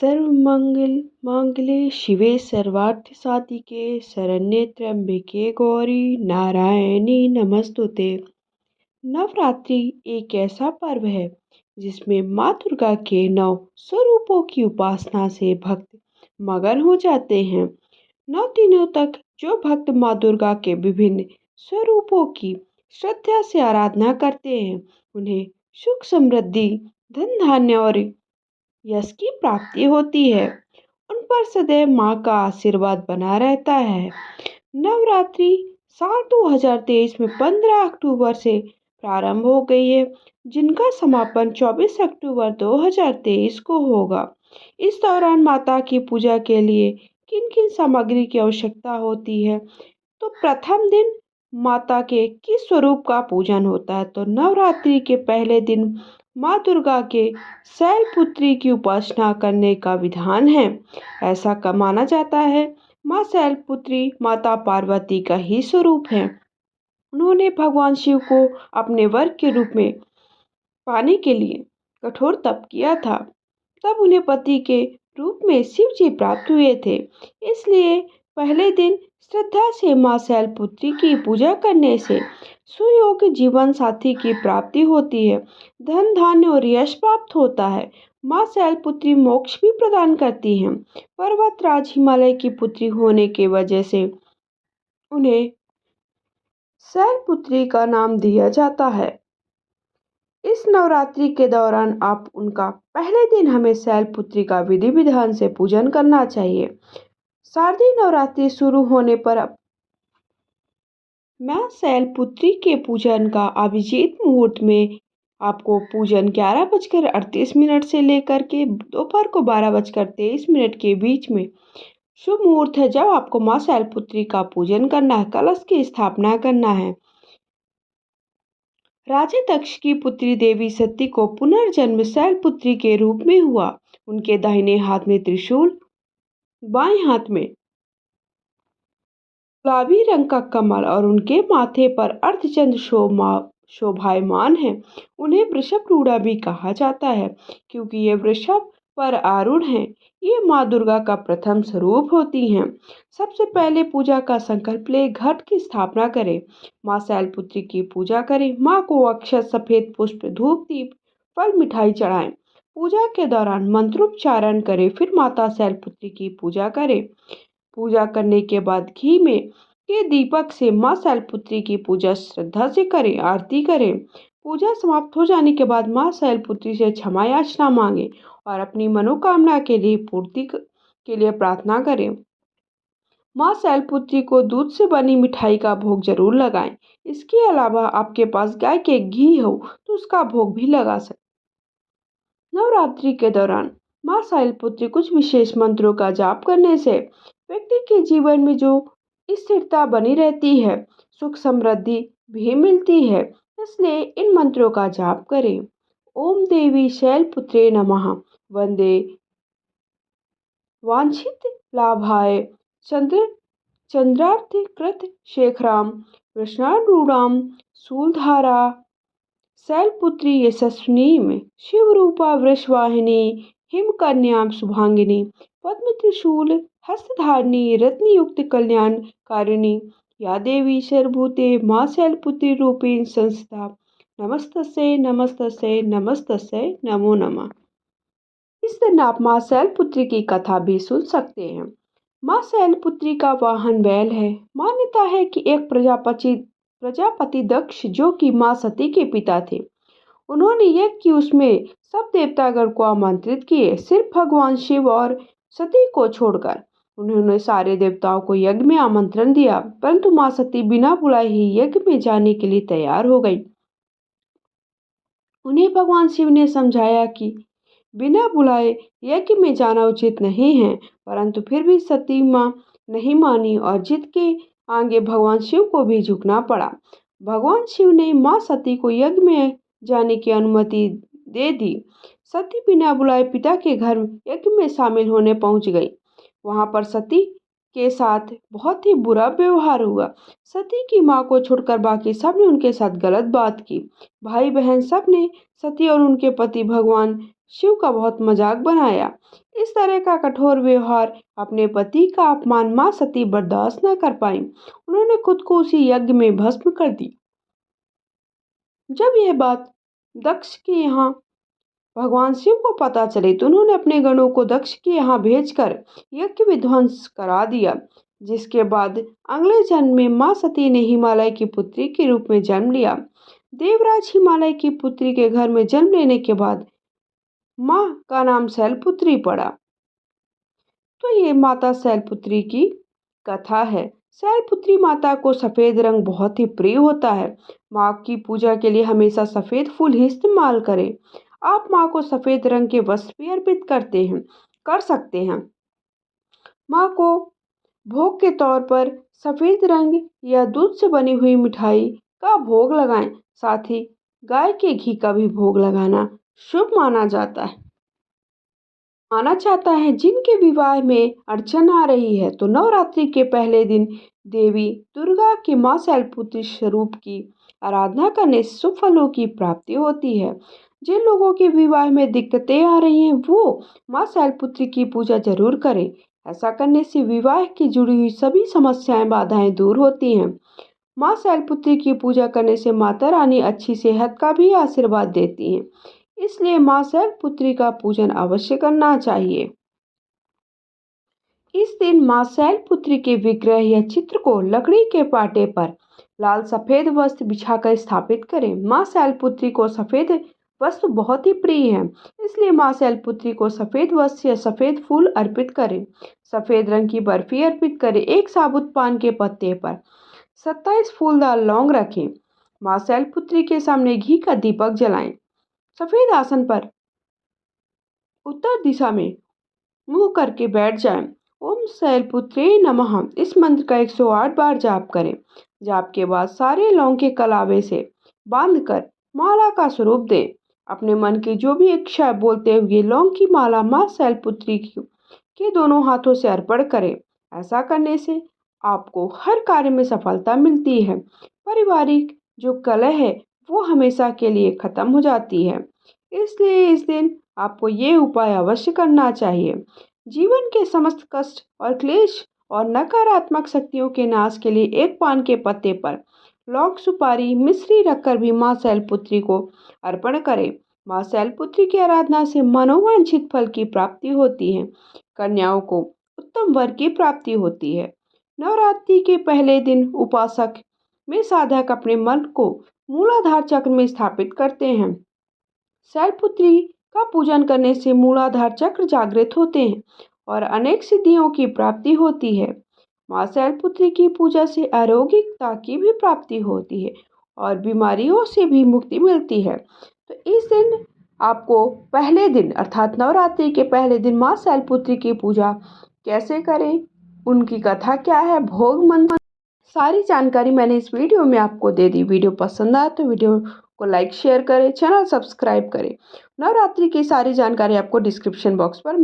सर्वमंगले शिवे सर्वार्थसाधिके शरण्ये त्र्यंबके गौरी नारायणी नमस्तुते। नवरात्रि एक ऐसा पर्व है जिसमें माँ दुर्गा के 9 स्वरूपों की उपासना से भक्त मगन हो जाते हैं। 9 दिनों तक जो भक्त माँ दुर्गा के विभिन्न स्वरूपों की श्रद्धा से आराधना करते हैं, उन्हें सुख समृद्धि, धन धान्य और यश की प्राप्ति होती है। उन पर सदैव माँ का आशीर्वाद बना रहता है। नवरात्रि साल 2023 में 15 अक्टूबर से प्रारंभ हो गई है, जिनका समापन 24 अक्टूबर 2023 को होगा। इस दौरान माता की पूजा के लिए किन किन सामग्री की आवश्यकता होती है? तो प्रथम दिन माता के किस स्वरूप का पूजन होता है? तो नवरात्रि के पहले दिन माँ दुर्गा के शैलपुत्री की उपासना करने का विधान है। ऐसा माना जाता है माँ शैलपुत्री माता पार्वती का ही स्वरूप है। उन्होंने भगवान शिव को अपने वर के रूप में पाने के लिए कठोर तप किया था। तब उन्हें पति के रूप में शिव जी प्राप्त हुए थे। इसलिए पहले दिन श्रद्धा से माँ शैलपुत्री की पूजा करने से सुयोग्य जीवन साथी की प्राप्ति होती है, धन धान्य और यश प्राप्त होता है। माँ शैलपुत्री मोक्ष भी प्रदान करती हैं। पर्वतराज हिमालय की पुत्री होने की वजह से उन्हें शैलपुत्री का नाम दिया जाता है। इस नवरात्रि के दौरान आप उनका पहले दिन हमें शैलपुत्री का विधि विधान से पूजन करना चाहिए। शारदीय नवरात्रि शुरू होने पर माँ शैलपुत्री के पूजन का अभिजीत मुहूर्त में आपको पूजन 11:38 से लेकर के दोपहर को 12:23 के बीच में शुभ मुहूर्त है, जब आपको माँ शैलपुत्री का पूजन करना है, कलश की स्थापना करना है। राजा दक्ष की पुत्री देवी सती को पुनर्जन्म शैलपुत्री के रूप में हुआ। उनके दाहिने हाथ में त्रिशूल, बाएं हाथ में गुलाबी रंग का कमल और उनके माथे पर अर्धचंद्र शोभायमान है। उन्हें वृषभरूढ़ा भी कहा जाता है, क्योंकि ये वृषभ पर आरूढ़ हैं। ये माँ दुर्गा का प्रथम स्वरूप होती हैं। सबसे पहले पूजा का संकल्प ले घट की स्थापना करें। माँ शैलपुत्री की पूजा करें। माँ को अक्षत, सफेद पुष्प, धूप, दीप, फल, मिठाई चढ़ाएं। पूजा के दौरान मंत्रोच्चारण करें। फिर माता शैलपुत्री की पूजा करें। पूजा करने के बाद घी में के दीपक से माँ शैलपुत्री की पूजा श्रद्धा से करें, आरती करें। पूजा समाप्त हो जाने के बाद माँ शैलपुत्री से क्षमा याचना मांगे और अपनी मनोकामना के लिए पूर्ति के लिए प्रार्थना करें। माँ शैलपुत्री को दूध से बनी मिठाई का भोग जरूर लगाएं। इसके अलावा आपके पास गाय के घी हो तो उसका भोग भी लगा सकते। नवरात्रि के दौरान माँ शैलपुत्री कुछ विशेष मंत्रों का जाप करने से व्यक्ति के जीवन में जो स्थिरता बनी रहती है, सुख समृद्धि भी मिलती है। इसलिए इन मंत्रों का जाप करें। ओम देवी शैलपुत्रे नमः। वंदे वांछित लाभाय चंद्रार्थिकृत शेखराम कृष्णारूढ़ाम शूलधारा शैलपुत्री यशस्विनीं शिवरूपा वृषवाहिनी हिमकन्यां शुभांगिनी पद्मत्रिशूल हस्तधारिणी रत्नयुक्त कल्याणकारिणी या देवी सर्वभूते माँ शैलपुत्री रूपेण संस्था। नमस्तस्यै नमस्तस्यै नमस्तस्यै नमो नमः। इस दिन आप माँ शैलपुत्री की कथा भी सुन सकते हैं। माँ शैलपुत्री का वाहन बैल है। मान्यता है कि एक प्रजापति दक्ष, जो कि माँ सती के पिता थे, उन्होंने यज्ञ की उसमें सब देवतागण को आमंत्रित किए। सिर्फ भगवान शिव और सती को छोड़कर उन्होंने सारे देवताओं को यज्ञ में आमंत्रण दिया, परंतु माँ सती बिना बुलाए ही यज्ञ में जाने के लिए तैयार हो गई। उन्हें भगवान शिव ने समझाया कि बिना बुलाए यज्ञ में जाना उचित नहीं है, परंतु फिर भी सती माँ नहीं मानी और जिद के आगे भगवान शिव को भी झुकना पड़ा। भगवान शिव ने माँ सती को यज्ञ में जाने की अनुमति दे दी। सती बिना बुलाए पिता के घर यज्ञ में शामिल होने पहुंच गई। वहां पर सती के साथ बहुत ही बुरा व्यवहार हुआ। सती की माँ को छोड़कर बाकी सबने उनके साथ गलत बात की। भाई बहन सब ने सती और उनके पति भगवान शिव का बहुत मजाक बनाया। इस तरह का कठोर व्यवहार अपने पति का अपमान माँ सती बर्दाश्त न कर पाई। उन्होंने खुद को उसी यज्ञ में भस्म कर दी। जब यह बात दक्ष के यहाँ भगवान शिव को पता चली तो उन्होंने अपने गणों को दक्ष के यहाँ भेजकर यज्ञ विध्वंस करा दिया। जिसके बाद अगले जन्म में माँ सती ने हिमालय की पुत्री के रूप में जन्म लिया। देवराज हिमालय की पुत्री के घर में जन्म लेने के बाद माँ का नाम शैलपुत्री पड़ा। तो ये माता शैलपुत्री की कथा है। शैलपुत्री माता को सफेद रंग बहुत ही प्रिय होता है। माँ की पूजा के लिए हमेशा सफेद फूल ही इस्तेमाल करें। आप माँ को सफेद रंग के वस्त्र भी अर्पित कर सकते हैं। माँ को भोग के तौर पर सफेद रंग या दूध से बनी हुई मिठाई का भोग लगाएं। साथ ही गाय के घी का भी भोग लगाना शुभ माना जाता है। माना जाता है जिनके विवाह में अड़चन आ रही है तो नवरात्रि के पहले दिन देवी दुर्गा के मां शैलपुत्री स्वरूप की आराधना करने से शुभ फलों की प्राप्ति होती है। जिन लोगों के विवाह में दिक्कतें आ रही हैं वो मां शैलपुत्री की पूजा जरूर करें। ऐसा करने से विवाह की जुड़ी हुई सभी समस्याएं बाधाएं दूर होती हैं। मां शैलपुत्री की पूजा करने से माता रानी अच्छी सेहत का भी आशीर्वाद देती हैं। इसलिए मां शैलपुत्री का पूजन अवश्य करना चाहिए। इस दिन मां शैलपुत्री के विग्रह या चित्र को लकड़ी के पाटे पर लाल सफेद वस्त्र बिछाकर स्थापित करें। मां शैलपुत्री को सफेद वस्त्र बहुत ही प्रिय है। इसलिए मां शैलपुत्री को सफेद वस्त्र या सफेद फूल अर्पित करें। सफेद रंग की बर्फी अर्पित करें। एक साबुत पान के पत्ते पर 27 फूलदार लौंग रखें। मां शैलपुत्री के सामने घी का दीपक जलाएं। सफेद आसन पर उत्तर दिशा में मुंह करके बैठ जाएं। ओम शैलपुत्रे नमः इस मंत्र का 108 बार जाप करें। जाप के बाद सारे लौंग के कलावे से बांधकर माला का स्वरूप दें। अपने मन की जो भी इच्छा बोलते हुए लौंग की माला मां शैलपुत्री के दोनों हाथों से अर्पण करें। ऐसा करने से आपको हर कार्य में सफलता मिलती है। पारिवारिक जो कलह है वो हमेशा के लिए खत्म हो जाती है। इसलिए इस दिन आपको ये उपाय अवश्य करना चाहिए। जीवन के समस्त कष्ट और क्लेश और नकारात्मक शक्तियों के नाश के लिए एक पान के पत्ते पर लौंग सुपारी मिश्री रखकर भी मां शैलपुत्री को अर्पण करें। मां शैलपुत्री की आराधना से मनोवांछित फल की प्राप्ति होती है। कन्याओं को उत्तम वर की प्राप्ति होती है। नवरात्रि के पहले दिन उपासक में साधक अपने मन को मूलाधार चक्र में स्थापित करते हैं। शैलपुत्री का पूजन करने से मूलाधार चक्र जागृत होते हैं और अनेक सिद्धियों की प्राप्ति होती है। मां शैलपुत्री की पूजा से आरोग्यता की भी प्राप्ति होती है और बीमारियों से भी मुक्ति मिलती है। तो इस दिन आपको पहले दिन अर्थात नवरात्रि के पहले दिन मां शैलपुत्री की पूजा कैसे करें, उनकी कथा क्या है, भोग मंत्र, सारी जानकारी मैंने इस वीडियो में आपको दे दी। वीडियो पसंद आए तो वीडियो को लाइक शेयर करें, चैनल सब्सक्राइब करें। नवरात्रि की सारी जानकारी आपको डिस्क्रिप्शन बॉक्स पर